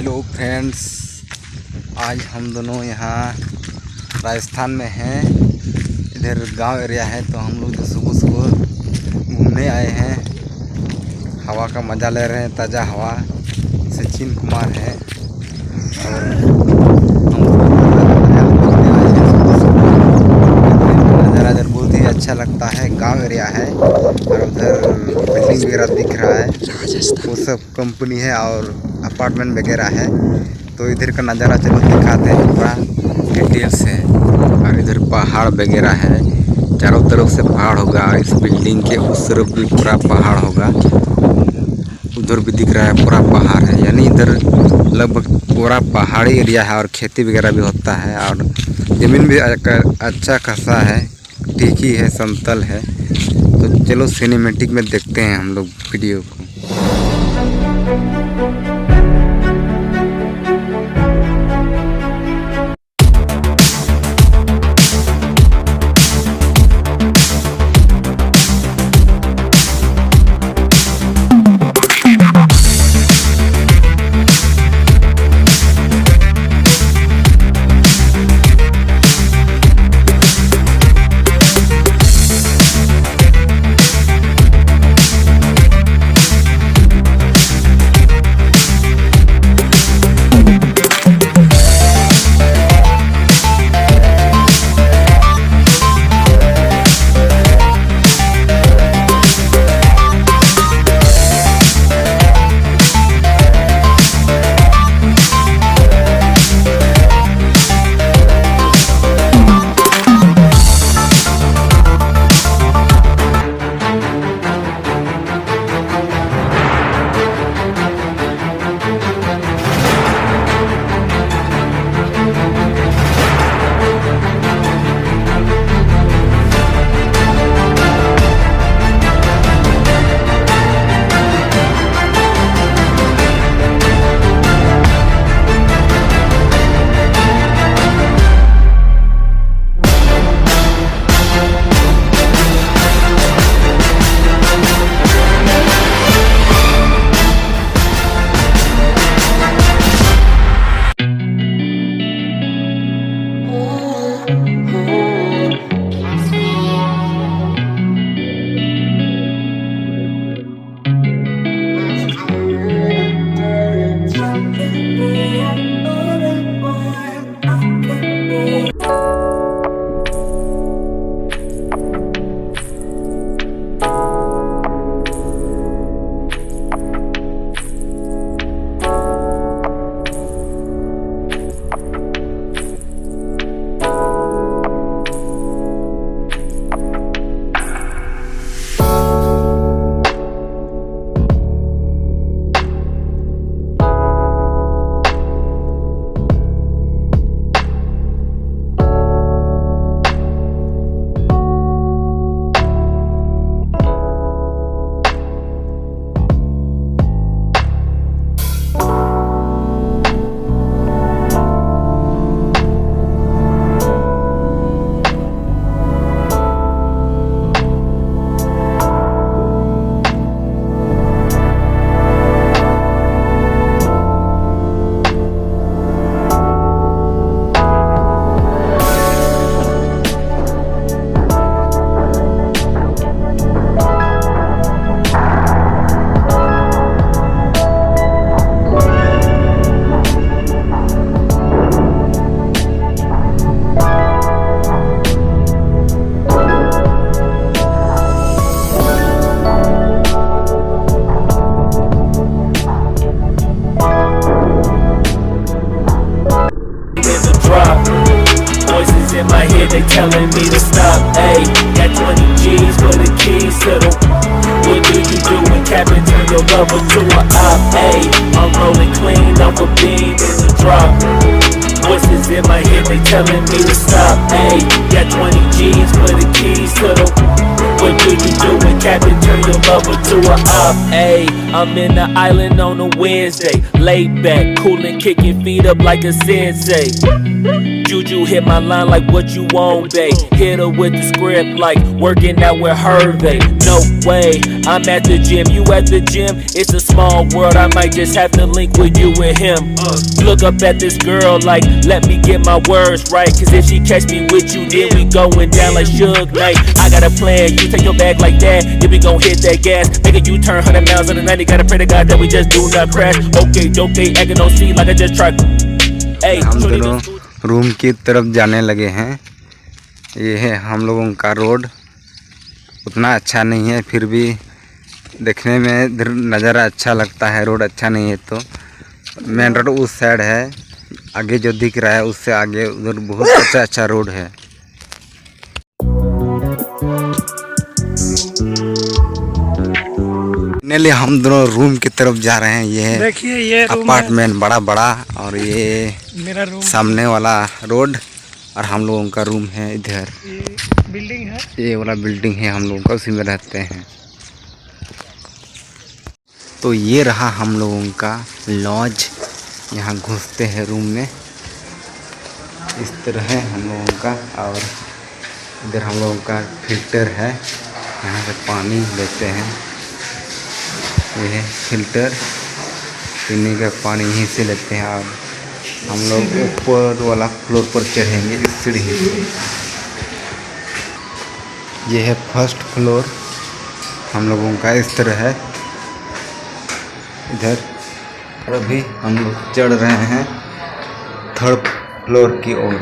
Hello friends, आज हम दोनों यहाँ राजस्थान में हैं। इधर गांव एरिया है, तो हम लोग सुबह सुबह घूमने आए हैं। हवा का मज़ा ले रहे हैं, ताज़ा हवा। सचिन कुमार है और हम नज़ारा इधर बहुत ही अच्छा लगता है। गांव एरिया है और उधर बिल्डिंग वगैरह दिख रहा है, वो सब कंपनी है और अपार्टमेंट वगैरह है। तो इधर का नज़ारा चलो दिखाते हैं पूरा डिटेल से। और इधर पहाड़ वगैरह है, चारों तरफ से पहाड़ होगा। इस बिल्डिंग के उस तरफ भी पूरा पहाड़ होगा, उधर भी दिख रहा है पूरा पहाड़ है। यानी इधर लगभग पूरा पहाड़ी एरिया है और खेती वगैरह भी होता है। और ज़मीन भी अच्छा खासा है, ठीक ही है, समतल है। तो चलो सिनेमैटिक में देखते हैं हम लोग वीडियो को। In my head, they telling me to stop. Ayy, got 20 G's for the keys to the. What do you do when Captain turn your lover to a op? Ayy, I'm rolling clean off a beam in the drop. Voices in my head, they telling me to stop. Ayy, got 20 G's for the keys to the. What do you do when Captain turn your lover to a op? Ayy, I'm in the island on a Wednesday, laid back, coolin', kicking feet up like a sensei. Juju hit my line like what you want, babe. Hit her with the script like working out with Hervey. No way, I'm at the gym, you at the gym. It's a small world, I might just have to link with you and him. Look up at this girl like, let me get my words right. Cause if she catch me with you, then we going down like Suge Knight. I got a plan, you take your bag like that, then we gon' hit that gas. Make a U-turn 100 miles on the 90, gotta pray to God that we just do not crash. Okay, acting on C like I just tried. Hey, हम दोनों room की तरफ जाने लगे हैं। ये है हम लोगों का रोड, उतना अच्छा नहीं है फिर भी देखने में इधर नज़ारा अच्छा लगता है। रोड अच्छा नहीं है तो मेन रोड उस साइड है, आगे जो दिख रहा है उससे आगे उधर बहुत अच्छा रोड है। फाइनली हम दोनों रूम की तरफ जा रहे हैं। ये है देखिए ये अपार्टमेंट बड़ा बड़ा और ये मेरा रूम, सामने वाला रोड और हम लोगों का रूम है इधर। ये बिल्डिंग है, ये वाला बिल्डिंग है हम लोगों का, उसी में रहते हैं। तो ये रहा हम लोगों का लॉज, यहाँ घुसते हैं रूम में, इस तरह है हम लोगों का। और इधर हम लोगों का फिल्टर है, यहाँ से पानी लेते हैं। ये है फिल्टर, पीने का पानी यहीं से लेते हैं। और हम लोग ऊपर वाला फ्लोर पर चढ़ेंगे इस सीढ़ी से। ये है फर्स्ट फ्लोर हम लोगों का, इस तरह है इधर। और अभी हम लोग चढ़ रहे हैं थर्ड फ्लोर की ओर।